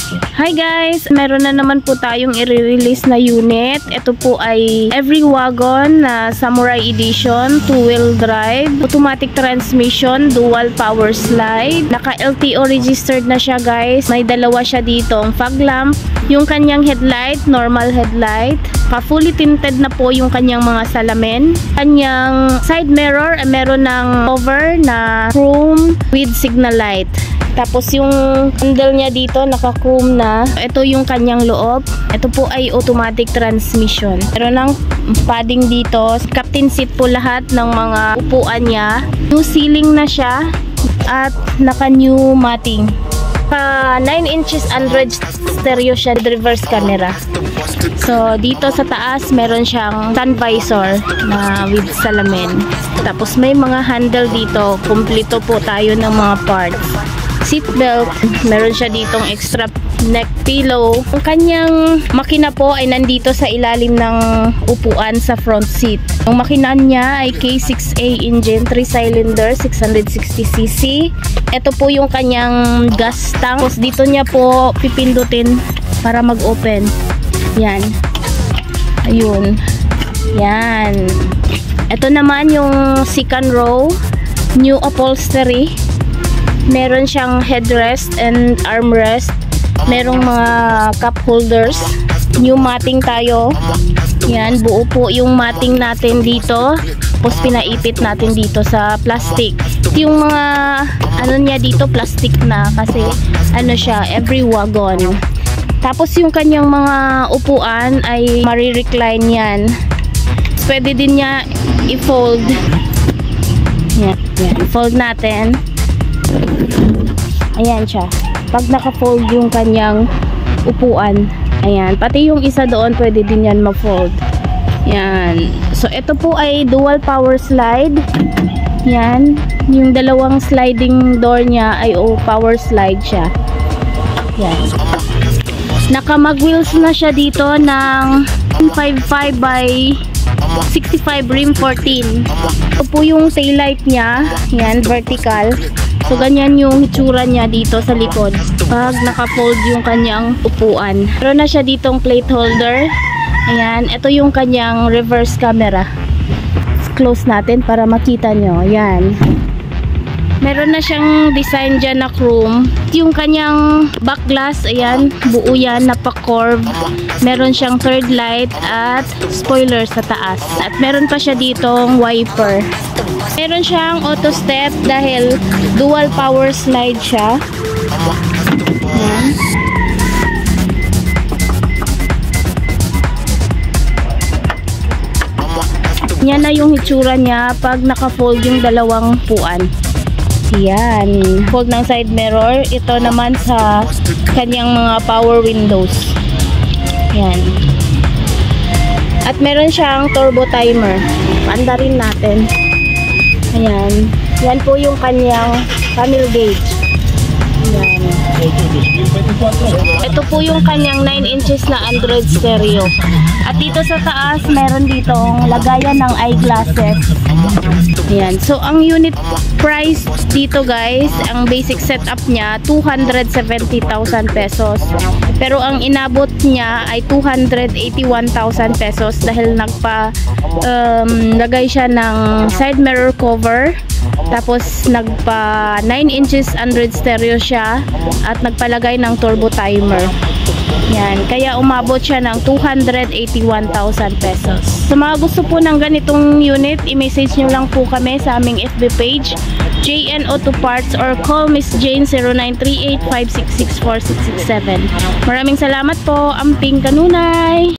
Hi guys! Meron na naman po tayong i-release na unit. Ito po ay Every Wagon na Samurai Edition, 2-wheel drive, automatic transmission, dual power slide. Naka-LTO registered na siya guys. May dalawa siya dito, ang fog lamp, yung kanyang headlight, normal headlight. Fully tinted na po yung kanyang mga salamin. Kanyang side mirror, meron ng cover na chrome with signal light. Tapos yung handle niya dito naka-chrome na. Ito yung kanyang loob. Ito po ay automatic transmission. Meron ng padding dito. Captain seat po lahat ng mga upuan niya. New ceiling na siya at naka-new matting. 9 inches Android stereo siya, reverse camera. So dito sa taas meron siyang sun visor na with salamin. Tapos may mga handle dito. Kumpleto po tayo ng mga parts. Seat belt, meron siya ditong extra neck pillow. Ang kanyang makina po ay nandito sa ilalim ng upuan sa front seat. Ang makina niya ay K6A engine, 3-cylinder, 660cc. Ito po yung kanyang gas tank. Tapos dito niya po pipindutin para mag-open. Yan. Ayun. Yan. Ito naman yung second row, new upholstery. Meron siyang headrest and armrest. Merong mga cup holders. New matting tayo. Yan, buo po yung matting natin dito. Tapos pinaipit natin dito sa plastic. Yung mga ano niya dito plastic na kasi ano siya, Every Wagon. Tapos yung kanyang mga upuan ay marirecline yan. Pwede din niya i-fold. Yan, i-fold natin. Ayan siya. Pag naka-fold yung kanyang upuan, ayan. Pati yung isa doon, pwede din yan ma-fold. Yan. So, ito po ay dual power slide. Yan. Yung dalawang sliding door niya ay power slide siya. Yan. Naka-mag wheels na siya dito ng 55 by 65 rim 14. Ito po yung taillight niya. Yan, vertical. So, ganyan yung hitsura niya dito sa likod. Pag naka-fold yung kanyang upuan. Meron na siya ditong plate holder. Ayan. Ito yung kanyang reverse camera. Close natin para makita nyo. Ayan. Meron na siyang design dyan na chrome. Yung kanyang back glass, ayan, buo yan, napa-curve. Meron siyang third light at spoiler sa taas. At meron pa siya ditong wiper. Meron siyang auto step dahil dual power slide siya. Ayan. Yan na yung hitsura niya pag naka-fold yung dalawang puan. Yan. Fold ng side mirror. Ito naman sa kanyang mga power windows. Yan. At meron siyang turbo timer. Panda rin natin. Ayan. Yan po yung kanyang camel gauge. Ayan. Ito po yung kanyang 9 inches na Android stereo. At dito sa taas, meron ditong lagayan ng eyeglasses. Ayan. So, ang unit price dito guys, ang basic setup niya, 270,000 pesos. Pero ang inabot niya ay 281,000 pesos dahil lagay siya ng side mirror cover. Tapos nagpa 9 inches Android stereo siya at nagpalagay ng turbo timer. Yan, kaya umabot siya ng 281,000 pesos. Sa mga gusto po ng ganitong unit, i-message nyo lang po kami sa aming FB page, JN Auto Parts, or call Miss Jane 0938-566-4667. Maraming salamat po, Amping Kanunay!